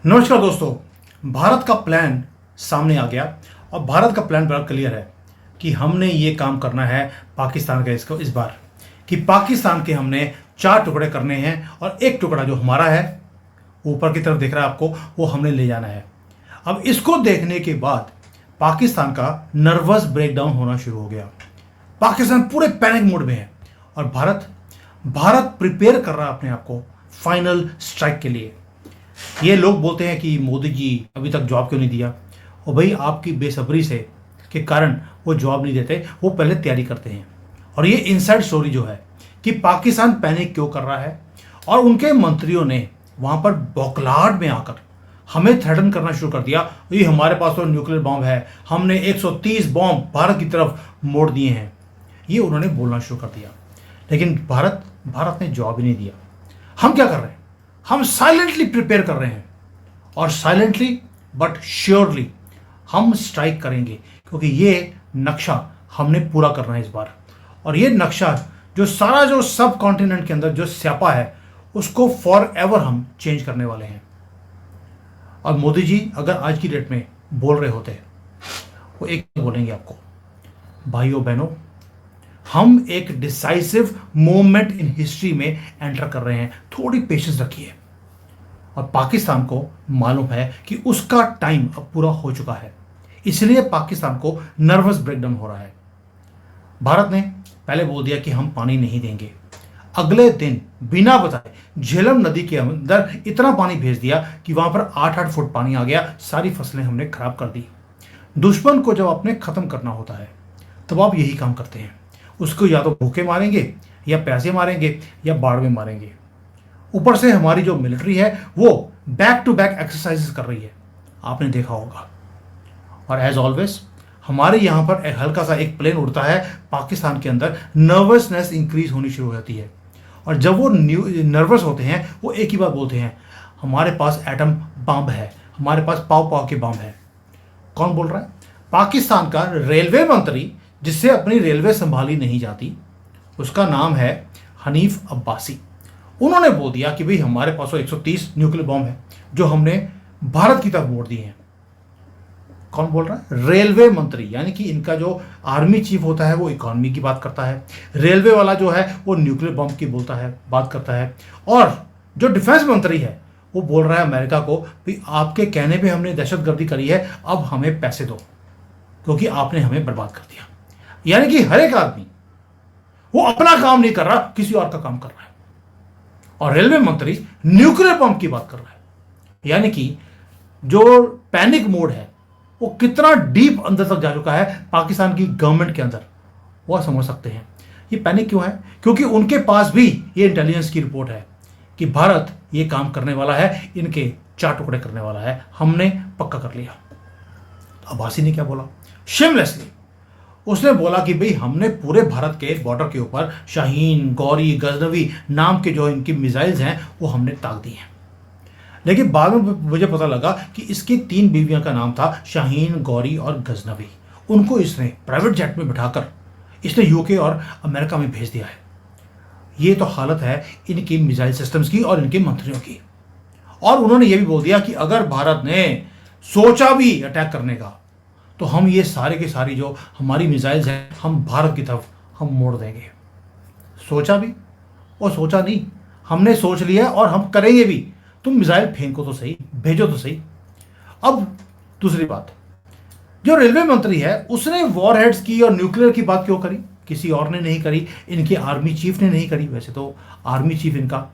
नमस्कार दोस्तों। भारत का प्लान सामने आ गया और भारत का प्लान बड़ा क्लियर है कि हमने ये काम करना है पाकिस्तान का इसको इस बार कि पाकिस्तान के हमने 4 टुकड़े करने हैं और एक टुकड़ा जो हमारा है ऊपर की तरफ दिख रहा है आपको, वो हमने ले जाना है। अब इसको देखने के बाद पाकिस्तान का नर्वस ब्रेकडाउन होना शुरू हो गया। पाकिस्तान पूरे पैनिक मोड में है और भारत प्रिपेयर कर रहा है अपने आप को फाइनल स्ट्राइक के लिए। ये लोग बोलते हैं कि मोदी जी अभी तक जवाब क्यों नहीं दिया, और भाई आपकी बेसब्री से के कारण वो जवाब नहीं देते, वो पहले तैयारी करते हैं। और ये इनसाइड स्टोरी जो है कि पाकिस्तान पैनिक क्यों कर रहा है और उनके मंत्रियों ने वहां पर बौखलाहट में आकर हमें थ्रेटन करना शुरू कर दिया। ये हमारे पास तो न्यूक्लियर बॉम्ब है, हमने 130 बॉम्ब भारत की तरफ मोड़ दिए हैं, ये उन्होंने बोलना शुरू कर दिया। लेकिन भारत ने जवाब ही नहीं दिया। हम क्या कर रहे हैं? हम साइलेंटली प्रिपेयर कर रहे हैं और साइलेंटली बट श्योरली हम स्ट्राइक करेंगे, क्योंकि ये नक्शा हमने पूरा करना है इस बार। और ये नक्शा जो सारा जो सब कॉन्टिनेंट के अंदर जो स्यापा है उसको फॉर एवर हम चेंज करने वाले हैं। और मोदी जी अगर आज की डेट में बोल रहे होते वो एक बोलेंगे आपको, भाइयों बहनों, हम एक डिसाइसिव मोमेंट इन हिस्ट्री में एंटर कर रहे हैं, थोड़ी पेशेंस रखिए। और पाकिस्तान को मालूम है कि उसका टाइम अब पूरा हो चुका है, इसलिए पाकिस्तान को नर्वस ब्रेकडाउन हो रहा है। भारत ने पहले बोल दिया कि हम पानी नहीं देंगे, अगले दिन बिना बताए झेलम नदी के अंदर इतना पानी भेज दिया कि वहां पर 8-8 फुट पानी आ गया, सारी फसलें हमने खराब कर दी। दुश्मन को जब आपने खत्म करना होता है तब आप यही काम करते हैं, उसको या तो भूखे मारेंगे या पैसे मारेंगे या बाढ़ में मारेंगे। ऊपर से हमारी जो मिलिट्री है वो बैक टू बैक एक्सरसाइजेस कर रही है, आपने देखा होगा। और एज ऑलवेज हमारे यहाँ पर एक हल्का सा एक प्लेन उड़ता है, पाकिस्तान के अंदर नर्वसनेस इंक्रीज होनी शुरू हो जाती है। और जब वो नर्वस होते हैं वो एक ही बात बोलते हैं, हमारे पास एटम बम है, हमारे पास पाव के बम है। कौन बोल रहा है? पाकिस्तान का रेलवे मंत्री, जिससे अपनी रेलवे संभाली नहीं जाती, उसका नाम है हनीफ अब्बासी। उन्होंने बोल दिया कि भाई हमारे पास 130 न्यूक्लियर बॉम्ब है जो हमने भारत की तरफ मोड़ दिए हैं। कौन बोल रहा है? रेलवे मंत्री, यानी कि इनका जो आर्मी चीफ होता है वो इकोनॉमी की बात करता है, रेलवे वाला जो है वो न्यूक्लियर बॉम्ब की बात करता है, और जो डिफेंस मंत्री है वो बोल रहा है अमेरिका को भाई आपके कहने पे हमने दहशतगर्दी करी है, अब हमें पैसे दो क्योंकि आपने हमें बर्बाद कर दिया। यानी कि हर एक आदमी वो अपना काम नहीं कर रहा, किसी और का काम कर रहा है। और रेलवे मंत्री न्यूक्लियर बम की बात कर रहा है। यानी कि जो पैनिक मोड है वो कितना डीप अंदर तक जा चुका है पाकिस्तान की गवर्नमेंट के अंदर, वो समझ सकते हैं। ये पैनिक क्यों है? क्योंकि उनके पास भी ये इंटेलिजेंस की रिपोर्ट है कि भारत ये काम करने वाला है, इनके 4 टुकड़े करने वाला है, हमने पक्का कर लिया। अब्बासी ने क्या बोला? शेमलेसली उसने बोला कि भाई हमने पूरे भारत के बॉर्डर के ऊपर शाहीन, गौरी, गजनवी नाम के जो इनकी मिसाइल्स हैं वो हमने ताक दी हैं। लेकिन बाद में मुझे पता लगा कि इसकी 3 बीवियों का नाम था शाहीन, गौरी और गजनवी। उनको इसने प्राइवेट जेट में बिठाकर इसने यूके और अमेरिका में भेज दिया है। ये तो हालत है इनकी मिसाइल सिस्टम्स की और इनके मंत्रियों की। और उन्होंने ये भी बोल दिया कि अगर भारत ने सोचा भी अटैक करने का तो हम ये सारे के सारी जो हमारी मिसाइल्स हैं हम भारत की तरफ हम मोड़ देंगे। सोचा भी और सोचा नहीं, हमने सोच लिया और हम करेंगे भी। तुम मिसाइल फेंको तो सही, भेजो तो सही। अब दूसरी बात, जो रेलवे मंत्री है उसने वॉरहेड्स की और न्यूक्लियर की बात क्यों करी? किसी और ने नहीं करी, इनके आर्मी चीफ ने नहीं करी। वैसे तो आर्मी चीफ इनका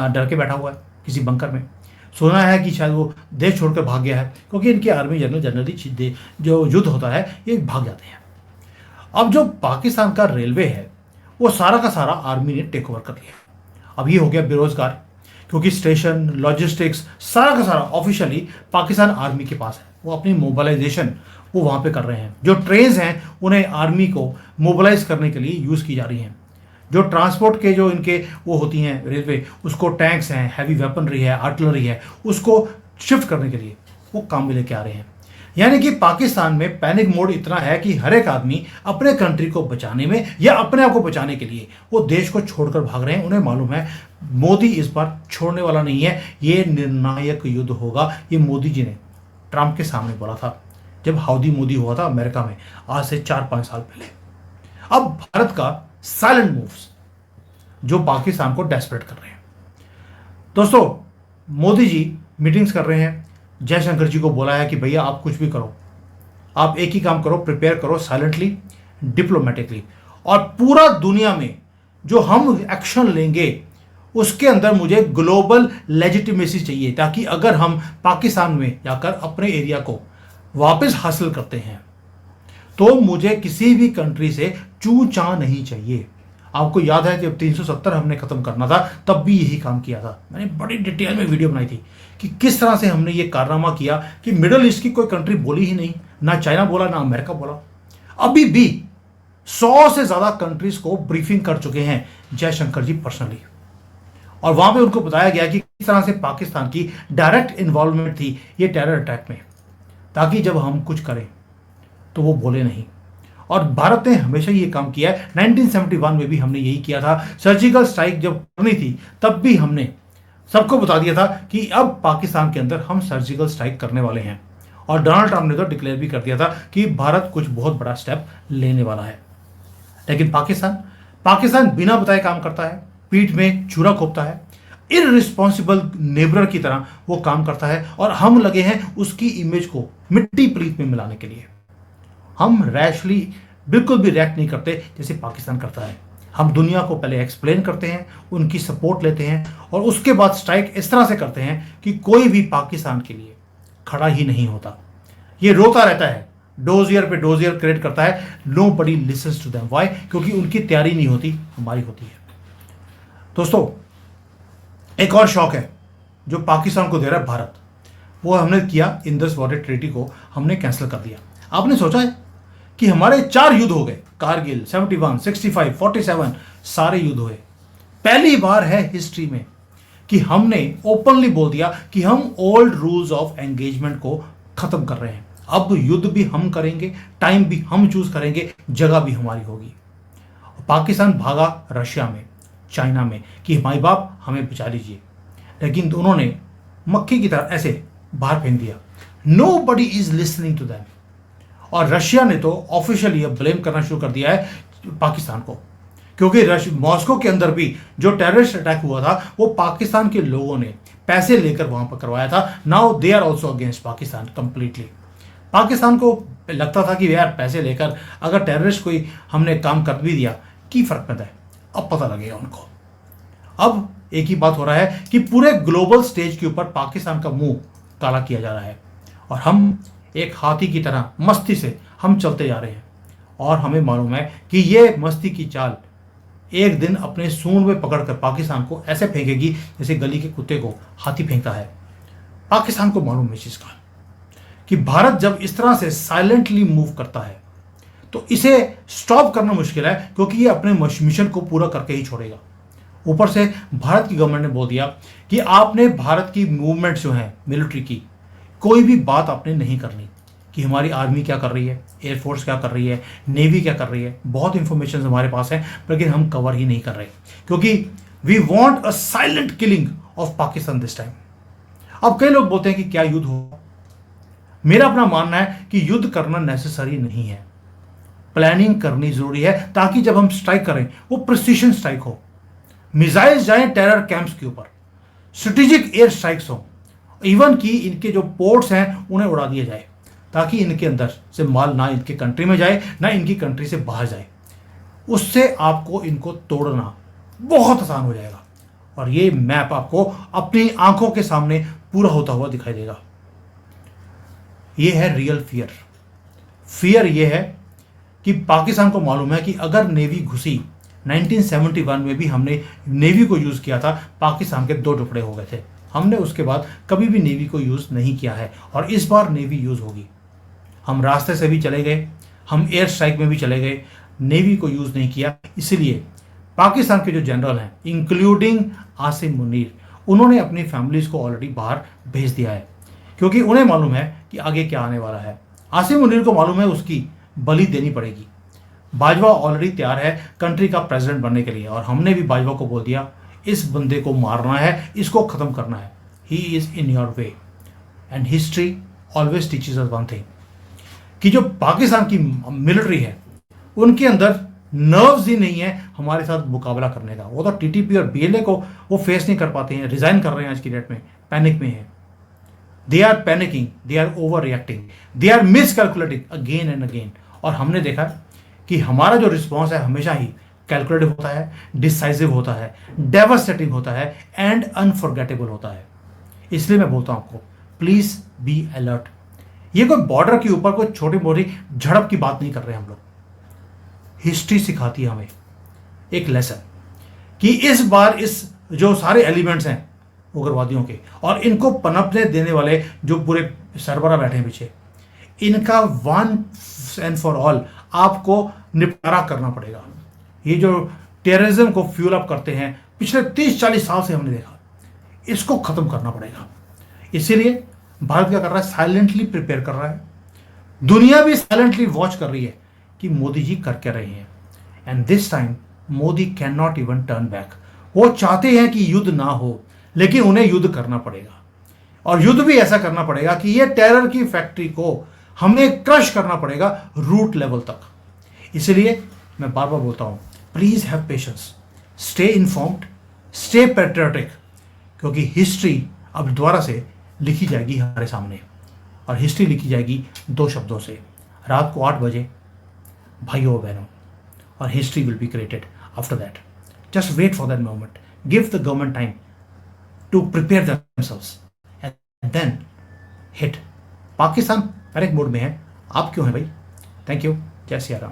डर के बैठा हुआ है किसी बंकर में। सुना है कि शायद वो देश छोड़कर भाग गया है, क्योंकि इनके आर्मी जनरली जो युद्ध होता है ये भाग जाते हैं। अब जो पाकिस्तान का रेलवे है वो सारा का सारा आर्मी ने टेक ओवर कर लिया। अब ये हो गया बेरोजगार, क्योंकि स्टेशन, लॉजिस्टिक्स सारा का सारा ऑफिशियली पाकिस्तान आर्मी के पास है। वो अपनी मोबिलाइजेशन वो वहाँ पे कर रहे हैं। जो ट्रेन्स हैं उन्हें आर्मी को मोबिलाइज करने के लिए यूज़ की जा रही हैं। जो ट्रांसपोर्ट के जो इनके वो होती हैं रेलवे, उसको टैंक्स हैं, हैवी वेपनरी है, आर्टिलरी है, उसको शिफ्ट करने के लिए वो काम में लेके आ रहे हैं। यानी कि पाकिस्तान में पैनिक मोड इतना है कि हर एक आदमी अपने कंट्री को बचाने में या अपने आप को बचाने के लिए वो देश को छोड़कर भाग रहे हैं। उन्हें मालूम है मोदी इस बार छोड़ने वाला नहीं है, ये निर्णायक युद्ध होगा। ये मोदी जी ने ट्रंप के सामने बोला था जब हाउडी मोदी हुआ था अमेरिका में, आज से 4-5 साल पहले। अब भारत का साइलेंट मूव्स जो पाकिस्तान को डेस्परेट कर रहे हैं। दोस्तों, मोदी जी मीटिंग्स कर रहे हैं, जयशंकर जी को बोला है कि भैया आप कुछ भी करो, आप एक ही काम करो, प्रिपेयर करो साइलेंटली, डिप्लोमेटिकली, और पूरा दुनिया में जो हम एक्शन लेंगे उसके अंदर मुझे ग्लोबल लेजिटिमेसी चाहिए, ताकि अगर हम पाकिस्तान में जाकर अपने एरिया को वापस हासिल करते हैं तो मुझे किसी भी कंट्री से चू चा नहीं चाहिए। आपको याद है जब 370 हमने खत्म करना था तब भी यही काम किया था। मैंने बड़ी डिटेल में वीडियो बनाई थी कि किस तरह से हमने ये कारनामा किया कि मिडिल ईस्ट की कोई कंट्री बोली ही नहीं, ना चाइना बोला ना अमेरिका बोला। अभी भी 100 से ज्यादा कंट्रीज को ब्रीफिंग कर चुके हैं जयशंकर जी पर्सनली, और वहां पे उनको बताया गया कि किस तरह से पाकिस्तान की डायरेक्ट इन्वॉल्वमेंट थी ये टेरर अटैक में, ताकि जब हम कुछ करें तो वो बोले नहीं। और भारत ने हमेशा ये काम किया है। 1971 में भी हमने यही किया था। सर्जिकल स्ट्राइक जब करनी थी तब भी हमने सबको बता दिया था कि अब पाकिस्तान के अंदर हम सर्जिकल स्ट्राइक करने वाले हैं, और डोनाल्ड ट्रंप ने तो डिक्लेयर भी कर दिया था कि भारत कुछ बहुत बड़ा स्टेप लेने वाला है। लेकिन पाकिस्तान बिना बताए काम करता है, पीठ में छुरा खोपता है, इररिस्पॉन्सिबल नेबरर की तरह वो काम करता है, और हम लगे हैं उसकी इमेज को मिट्टी प्रीत में मिलाने के लिए। हम रैशली बिल्कुल भी रिएक्ट नहीं करते जैसे पाकिस्तान करता है। हम दुनिया को पहले एक्सप्लेन करते हैं, उनकी सपोर्ट लेते हैं, और उसके बाद स्ट्राइक इस तरह से करते हैं कि कोई भी पाकिस्तान के लिए खड़ा ही नहीं होता। ये रोता रहता है, डोजियर पे डोजियर क्रिएट करता है, nobody listens to them. Why? क्योंकि उनकी तैयारी नहीं होती, हमारी होती है। दोस्तों, एक और शौक है जो पाकिस्तान को दे रहा है भारत, वो हमने किया इंडस वाटर ट्रीटी को हमने कैंसिल कर दिया। आपने सोचा है कि हमारे 4 युद्ध हो गए, कारगिल, 71, 65, 47, सारे युद्ध हुए। पहली बार है हिस्ट्री में कि हमने ओपनली बोल दिया कि हम ओल्ड रूल्स ऑफ एंगेजमेंट को खत्म कर रहे हैं। अब युद्ध भी हम करेंगे, टाइम भी हम चूज करेंगे, जगह भी हमारी होगी। पाकिस्तान भागा रशिया में, चाइना में कि भाई बाप हमें बचा लीजिए, लेकिन उन्होंने मक्खी की तरह ऐसे बाहर फेंक दिया। Nobody is listening to them. और रशिया ने तो ऑफिशियली अब ब्लेम करना शुरू कर दिया है पाकिस्तान को, क्योंकि मॉस्को के अंदर भी जो टेररिस्ट अटैक हुआ था वो पाकिस्तान के लोगों ने पैसे लेकर वहां पर करवाया था। Now they are also against Pakistan completely. Pakistan को लगता था कि यार पैसे लेकर अगर टेररिस्ट कोई हमने काम कर भी दिया की फर्क पड़ता है, अब पता लगेगा उनको। अब एक ही बात हो रहा है कि पूरे ग्लोबल स्टेज के ऊपर पाकिस्तान का मुंह काला किया जा रहा है, और हम एक हाथी की तरह मस्ती से हम चलते जा रहे हैं, और हमें मालूम है कि ये मस्ती की चाल एक दिन अपने सूंड में पकड़कर पाकिस्तान को ऐसे फेंकेगी जैसे गली के कुत्ते को हाथी फेंकता है। पाकिस्तान को मालूम है इस चीज का कि भारत जब इस तरह से साइलेंटली मूव करता है तो इसे स्टॉप करना मुश्किल है, क्योंकि ये अपने मिशन को पूरा करके ही छोड़ेगा। ऊपर से भारत की गवर्नमेंट ने बोल दिया कि आपने भारत की मूवमेंट जो है मिलिट्री की, कोई भी बात आपने नहीं करनी कि हमारी आर्मी क्या कर रही है, एयरफोर्स क्या कर रही है, नेवी क्या कर रही है। बहुत इंफॉर्मेशन हमारे पास है, लेकिन हम कवर ही नहीं कर रहे, क्योंकि we want a silent killing of Pakistan this time. अब कई लोग बोलते हैं कि क्या युद्ध हो। मेरा अपना मानना है कि युद्ध करना नेसेसरी नहीं है, प्लानिंग करनी जरूरी है, ताकि जब हम स्ट्राइक करें वो प्रिसीशन स्ट्राइक हो, मिसाइल्स जाएं टेरर कैंप्स के ऊपर, स्ट्रेटेजिक एयर स्ट्राइक्स हो, इवन कि इनके जो पोर्ट्स हैं उन्हें उड़ा दिया जाए, ताकि इनके अंदर से माल ना इनके कंट्री में जाए ना इनकी कंट्री से बाहर जाए। उससे आपको इनको तोड़ना बहुत आसान हो जाएगा, और ये मैप आपको अपनी आंखों के सामने पूरा होता हुआ दिखाई देगा। ये है रियल फियर ये है कि पाकिस्तान को मालूम है कि अगर नेवी घुसी, 1971 में भी हमने नेवी को यूज किया था, पाकिस्तान के 2 टुकड़े हो गए थे। हमने उसके बाद कभी भी नेवी को यूज नहीं किया है, और इस बार नेवी यूज होगी। हम रास्ते से भी चले गए, हम एयर स्ट्राइक में भी चले गए, नेवी को यूज नहीं किया। इसलिए पाकिस्तान के जो जनरल हैं, इंक्लूडिंग आसिम मुनीर, उन्होंने अपनी फैमिलीज को ऑलरेडी बाहर भेज दिया है, क्योंकि उन्हें मालूम है कि आगे क्या आने वाला है। आसिम मुनीर को मालूम है उसकी बलि देनी पड़ेगी। बाजवा ऑलरेडी तैयार है कंट्री का प्रेसिडेंट बनने के लिए, और हमने भी बाजवा को बोल दिया इस बंदे को मारना है, इसको खत्म करना है। He is in your way. And history always teaches us one thing, कि जो पाकिस्तान की मिलिट्री है उनके अंदर नर्व्स ही नहीं है हमारे साथ मुकाबला करने का। वो तो टीटीपी और बीएलए को वो फेस नहीं कर पाते हैं, रिजाइन कर रहे हैं आज की डेट में, पैनिक में है। They are panicking, they are overreacting, they are miscalculating again and again. और हमने देखा कि हमारा जो रिस्पॉन्स है हमेशा ही कैलकुलेटिव होता है, डिसाइसिव होता है, डेवास्टेटिंग होता है एंड अनफॉरगेटेबल होता है। इसलिए मैं बोलता हूं आपको, प्लीज बी अलर्ट। ये कोई बॉर्डर के ऊपर कोई छोटी मोटी झड़प की बात नहीं कर रहे हम लोग। हिस्ट्री सिखाती है हमें एक लेसन कि इस बार इस जो सारे एलिमेंट्स हैं उग्रवादियों के और इनको पनपने देने वाले जो पूरे सरबरा बैठे हैं पीछे, इनका वन एंड फॉर ऑल आपको निपटारा करना पड़ेगा। ये जो टेररिज्म को फ्यूल अप करते हैं पिछले 30-40 साल से हमने देखा, इसको खत्म करना पड़ेगा। इसीलिए भारत क्या कर रहा है, साइलेंटली प्रिपेयर कर रहा है। दुनिया भी साइलेंटली वॉच कर रही है कि मोदी जी कर क्या रहे हैं। And this time Modi can not even turn back. वो चाहते हैं कि युद्ध ना हो, लेकिन उन्हें युद्ध करना पड़ेगा, और युद्ध भी ऐसा करना पड़ेगा कि ये टेरर की फैक्ट्री को हमें क्रश करना पड़ेगा रूट लेवल तक। इसलिए मैं बार बार बोलता हूं, please have patience, stay informed, stay patriotic, क्योंकि हिस्ट्री अब दोबारा से लिखी जाएगी हमारे सामने। और हिस्ट्री लिखी जाएगी 2 शब्दों से, रात को 8 बजे भाइयों बहनों, और history will be created after that. Just wait for that moment, give the government time to prepare themselves and then hit. Pakistan panic mode में है, आप क्यों हैं भाई? थैंक यू, जय सिया राम।